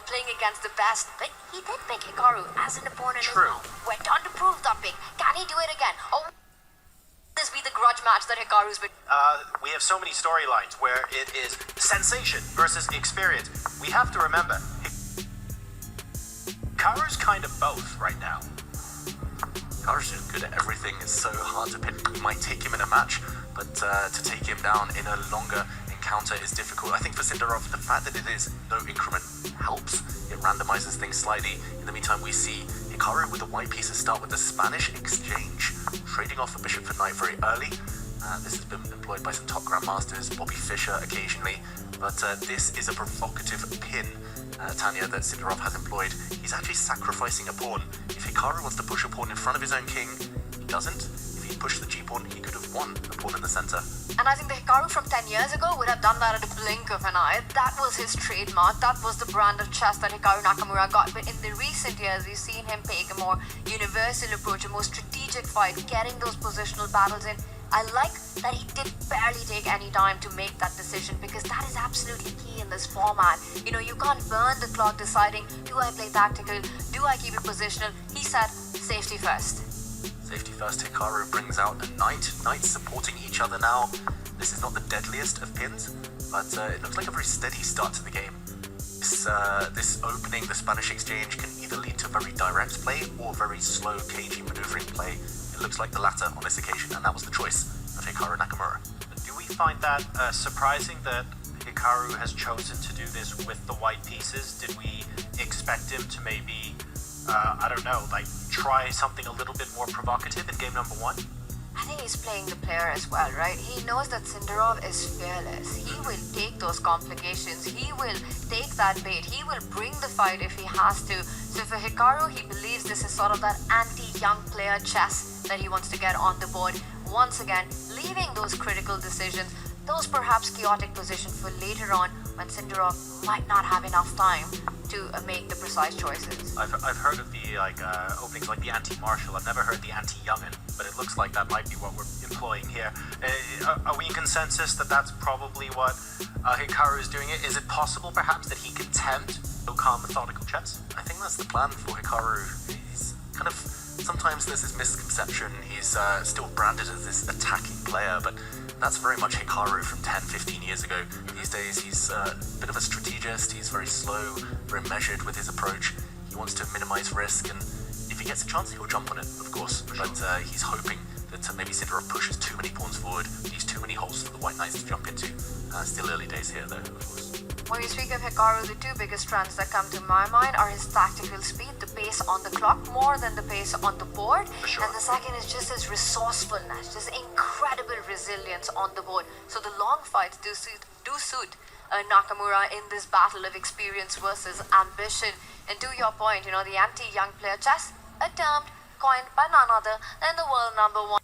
playing against the best. But he did pick Hikaru as an opponent. True. Went on to prove that pick. Can he do it again? Or will this be the grudge match that Hikaru's been? We have so many storylines where it is sensation versus experience. We have to remember, Hikaru's kind of both right now. Hikaru's just good at everything. It's so hard to pick. You might take him in a match, but to take him down in a longer encounter is difficult. I think for Sindarov, the fact that it is no increment helps. It randomizes things slightly. In the meantime, we see Hikaru with the white pieces start with the Spanish exchange, trading off a bishop for knight very early. This has been employed by some top grandmasters, Bobby Fischer occasionally, but this is a provocative pin, Tanya, that Sindarov has employed. He's actually sacrificing a pawn. If Hikaru wants to push a pawn in front of his own king, he doesn't. If he pushed the g-pawn, he could have won a pawn in the center. And I think the Hikaru from 10 years ago would have done that at a blink of an eye. That was his trademark. That was the brand of chess that Hikaru Nakamura got. But in the recent years, we've seen him take a more universal approach, a more strategic fight, getting those positional battles in. I like that he did barely take any time to make that decision, because that is absolutely key in this format. You know, you can't burn the clock deciding, do I play tactical? Do I keep it positional? He said, safety first. Safety first, Hikaru brings out a knight. Knights supporting each other now. This is not the deadliest of pins, but it looks like a very steady start to the game. This opening, the Spanish exchange, can either lead to very direct play or very slow, cagey maneuvering play. It looks like the latter on this occasion, and that was the choice of Hikaru Nakamura. Do we find that surprising that Hikaru has chosen to do this with the white pieces? Did we expect him to maybe, I don't know, like try something a little bit more provocative in game number one? I think he's playing the player as well, right? He knows that Sindarov is fearless. He will take those complications. He will take that bait. He will bring the fight if he has to. So for Hikaru, he believes this is sort of that anti-young player chess that he wants to get on the board. Once again, leaving those critical decisions, those perhaps chaotic positions for later on when Sindarov might not have enough time to make the precise choices. I've heard of the openings like the anti-martial. I've never heard the anti-youngin, but it looks like that might be what we're employing here. Are we in consensus that that's probably what Hikaru is doing? Is it possible perhaps that he can tempt calm, methodical chess? I think that's the plan for Hikaru. He's kind of, sometimes there's this misconception he's still branded as this attacking player, but that's very much Hikaru from 10-15 years ago. These days he's a bit of a strategist. He's very slow, very measured with his approach. He wants to minimize risk, and if he gets a chance, he'll jump on it, of course. But he's hoping that maybe Sindarov pushes too many pawns forward, leaves too many holes for the white knights to jump into. Still early days here, though, of course. When you speak of Hikaru, the two biggest trends that come to my mind are his tactical speed, the pace on the clock, more than the pace on the board. Sure. And the second is just his resourcefulness, just incredible resilience on the board. So the long fights do suit Nakamura in this battle of experience versus ambition. And to your point, you know, the anti-young player chess, a term coined by none other than the world number one.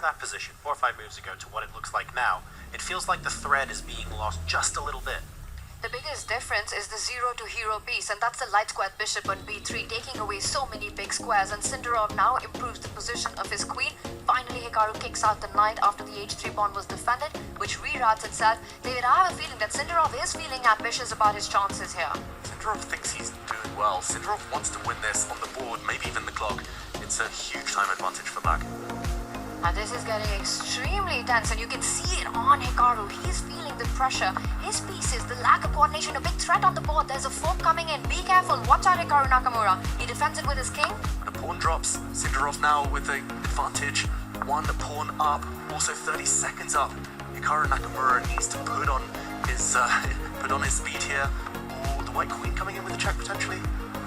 that position 4 or 5 moves ago to what it looks like now, it feels like the thread is being lost just a little bit. The biggest difference is the 0 to hero piece, and that's the light square bishop on b3, taking away so many big squares, and Sindarov now improves the position of his queen. Finally, Hikaru kicks out the knight after the h3 pawn was defended, which reroutes itself. David, I have a feeling that Sindarov is feeling ambitious about his chances here. Sindarov thinks he's doing well. Sindarov wants to win this on the board, maybe even the clock. It's a huge time advantage for black. And this is getting extremely tense, and you can see it on Hikaru. He's feeling the pressure. His pieces, the lack of coordination, a big threat on the board. There's a fork coming in. Be careful. Watch out, Hikaru Nakamura. He defends it with his king. The pawn drops. Sindarov now with the advantage. One pawn up, also 30 seconds up. Hikaru Nakamura needs to put on his speed here. Oh, the white queen coming in with a check potentially.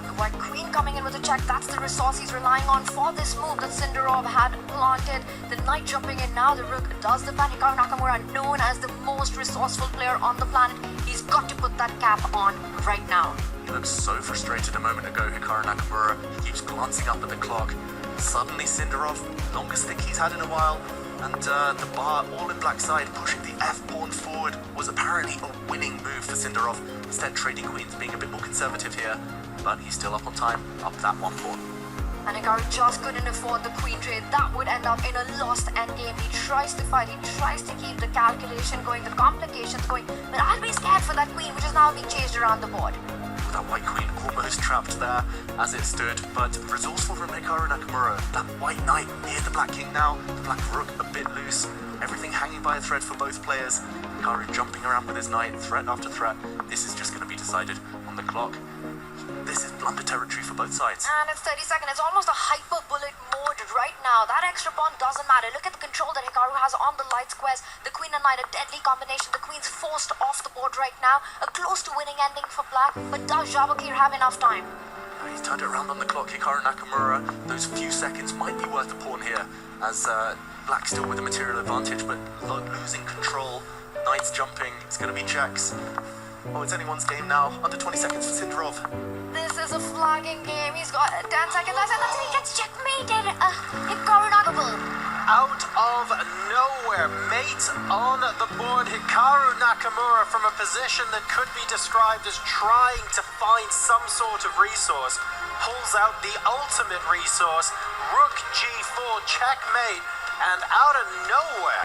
The white queen coming in with a check. That's the resource he's relying on for this move that Sindarov had planted. The knight jumping in now. The rook does defend. Hikaru Nakamura, known as the most resourceful player on the planet. He's got to put that cap on right now. He looked so frustrated a moment ago, Hikaru Nakamura. He keeps glancing up at the clock. Suddenly Sindarov, longest stick he's had in a while, and the bar all in black side, pushing the f-pawn forward was apparently a winning move for Sindarov. Instead, trading queens, being a bit more conservative here, but he's still up on time, up that one pawn. And Hikaru just couldn't afford the queen trade. That would end up in a lost endgame. He tries to fight, he tries to keep the calculation going, the complications going, but I'll be scared for that queen, which is now being chased around the board. That white queen almost trapped there as it stood, but resourceful from Hikaru Nakamura. That white knight near the black king now, the black rook a bit loose, everything hanging by a thread for both players. Hikaru jumping around with his knight, threat after threat. This is just going to be decided on the clock. This is blunder territory for both sides. And it's 30 seconds. It's almost a hyper bullet mode right now. That extra pawn doesn't matter. Look at the control that Hikaru has on the light squares. The queen and knight, a deadly combination. The queen's forced off the board right now. A close to winning ending for black. But does Javokhir have enough time? He's turned it around on the clock. Hikaru Nakamura, those few seconds might be worth the pawn here, as black still with a material advantage, but losing control. Knight's jumping. It's going to be checks. Oh, it's anyone's game now. Under 20 seconds for Sindarov. This is a flagging game. He's got 10 seconds left, and that's it. He gets checkmated. Hikaru Nakamura. Out of nowhere, mate on the board, Hikaru Nakamura from a position that could be described as trying to find some sort of resource, pulls out the ultimate resource, rook g4, checkmate, and out of nowhere.